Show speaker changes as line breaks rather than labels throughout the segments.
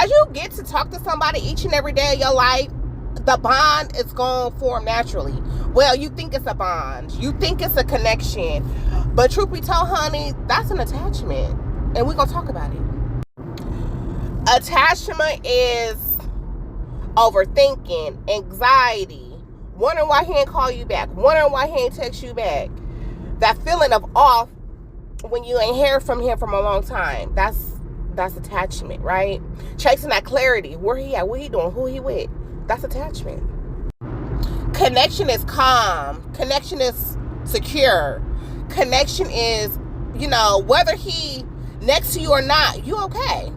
as you get to talk to somebody each and every day of your life, the bond is going to form naturally. Well, you think it's a bond. You think it's a connection. But truth be told, honey, that's an attachment. And we're going to talk about it. Attachment is overthinking, anxiety, wondering why he ain't call you back, wondering why he ain't text you back. That feeling of off when you ain't hear from him from a long time. That's attachment, right? Chasing that clarity. Where he at? What he doing? Who he with? That's attachment. Connection is calm. Connection is secure. Connection is, whether he next to you or not, you okay.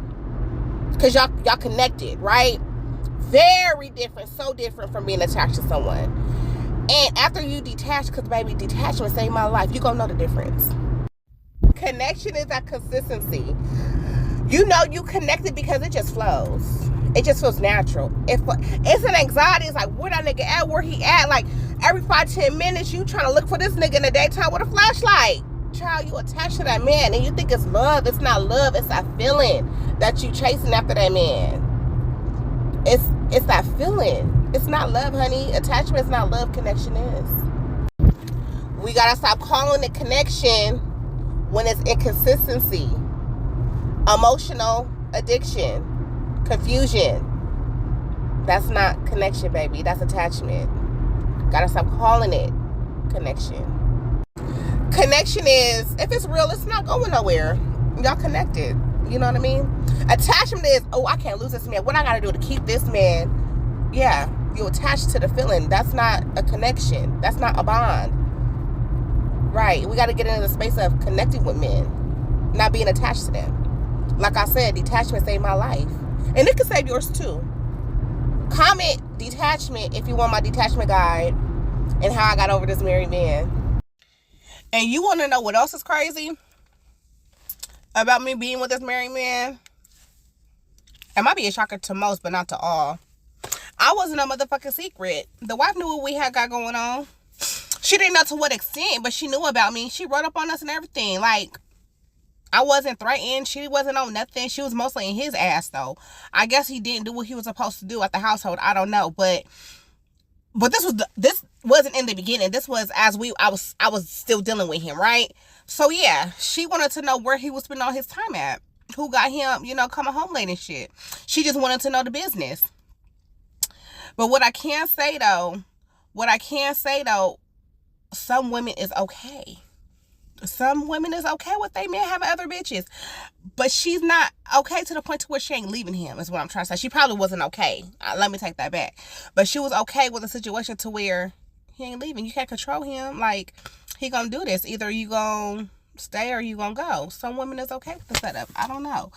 Because y'all connected, right? Very different. So different from being attached to someone. And after you detach, because baby, detachment saved my life, you gonna know the difference. Connection is that consistency. You connected because it just flows. It just feels natural. It's an anxiety. It's like, where that nigga at? Where he at? Like, every 5-10 minutes, you trying to look for this nigga in the daytime with a flashlight. Child, you attached to that man, and you think it's love. It's not love. It's that feeling that you chasing after that man. It's that feeling. It's not love, honey. Attachment is not love. Connection is. We gotta stop calling it connection when it's inconsistency, emotional addiction, confusion. That's not connection, baby. That's attachment. Gotta stop calling it connection. Connection is, if it's real, it's not going nowhere. Y'all connected. You know what I mean? Attachment is, oh, I can't lose this man. What I gotta do to keep this man? Yeah, you attached to the feeling. That's not a connection. That's not a bond. Right? We gotta get into the space of connecting with men, not being attached to them. Like I said, detachment saved my life. And it can save yours too. Comment detachment if you want my detachment guide and how I got over this married man. And you want to know what else is crazy about me being with this married man? It might be a shocker to most, but not to all. I wasn't a motherfucking secret. The wife knew what we had got going on. She didn't know to what extent, but she knew about me. She wrote up on us and everything. Like, I wasn't threatened. She wasn't on nothing. She was mostly in his ass, though. I guess he didn't do what he was supposed to do at the household. I don't know, but this wasn't in the beginning. This was as I was still dealing with him, right? So yeah, she wanted to know where he was spending all his time at, who got him, coming home late and shit. She just wanted to know the business. But what I can say though, some women is okay. Some women is okay with they men having other bitches. But she's not okay to the point to where she ain't leaving him, is what I'm trying to say. She probably wasn't okay. Let me take that back. But she was okay with the situation to where he ain't leaving. You can't control him. Like, he gonna do this. Either you gonna stay or you gonna go. Some women is okay with the setup. I don't know.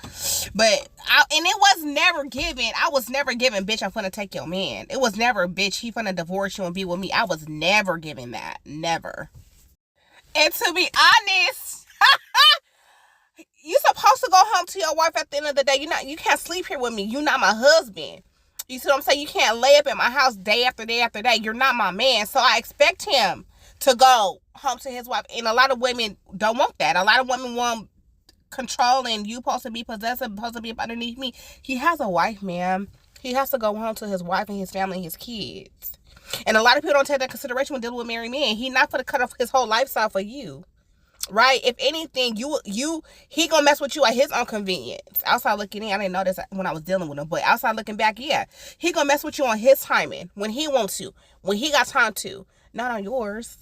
But, it was never given. I was never given, bitch, I'm finna take your man. It was never, bitch, he finna divorce you and be with me. I was never given that. Never. And to be honest, you supposed to go home to your wife at the end of the day. You can't sleep here with me. You're not my husband. You see what I'm saying? You can't lay up at my house day after day after day. You're not my man. So I expect him to go home to his wife. And a lot of women don't want that. A lot of women want control and you supposed to be possessive, supposed to be underneath me. He has a wife, ma'am. He has to go home to his wife and his family and his kids. And a lot of people don't take that consideration when dealing with married men. He not gonna cut off his whole lifestyle for you, right? If anything, he gonna mess with you at his own convenience. Outside looking in, I didn't know this when I was dealing with him, but outside looking back, yeah, he gonna mess with you on his timing when he wants to, when he got time to, not on yours.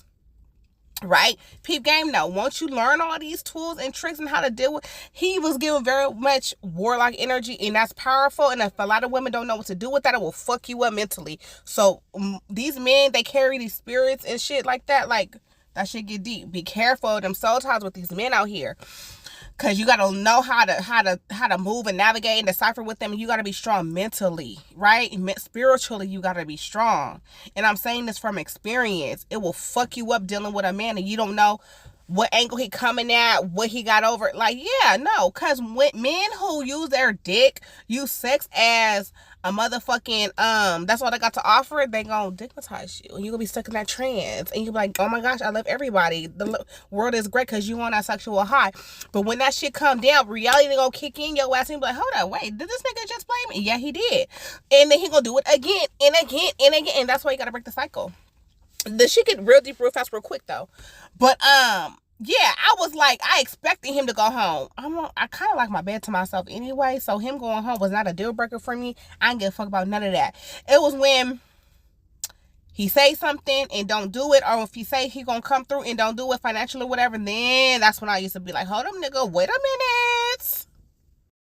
Right? Peep game now. Once you learn all these tools and tricks and how to deal with, he was given very much warlock energy, and that's powerful. And if a lot of women don't know what to do with that, it will fuck you up mentally. So these men, they carry these spirits and shit like that. Like, that shit get deep. Be careful of them soul ties with these men out here. Cause you gotta know how to move and navigate and decipher with them. You gotta be strong mentally, right? Spiritually, you gotta be strong. And I'm saying this from experience. It will fuck you up dealing with a man and you don't know what angle he coming at, what he got over. Like, yeah, no, because when men who use their dick, use sex as a motherfucking, that's all they got to offer, they gonna digmatize you. And you gonna be stuck in that trance. And you be like, oh my gosh, I love everybody. The world is great because you on that sexual high. But when that shit come down, reality gonna kick in your ass and be like, hold on, wait, did this nigga just play me? Yeah, he did. And then he gonna do it again and again and again. And that's why you gotta break the cycle. The shit get real deep real fast real quick though. But yeah, I was like, I expected him to go home. I kind of like my bed to myself anyway, so him going home was not a deal breaker for me. I didn't give a fuck about none of that. It was when he say something and don't do it, or if he say he gonna come through and don't do it financially or whatever, then that's when I used to be like, hold up, nigga, wait a minute.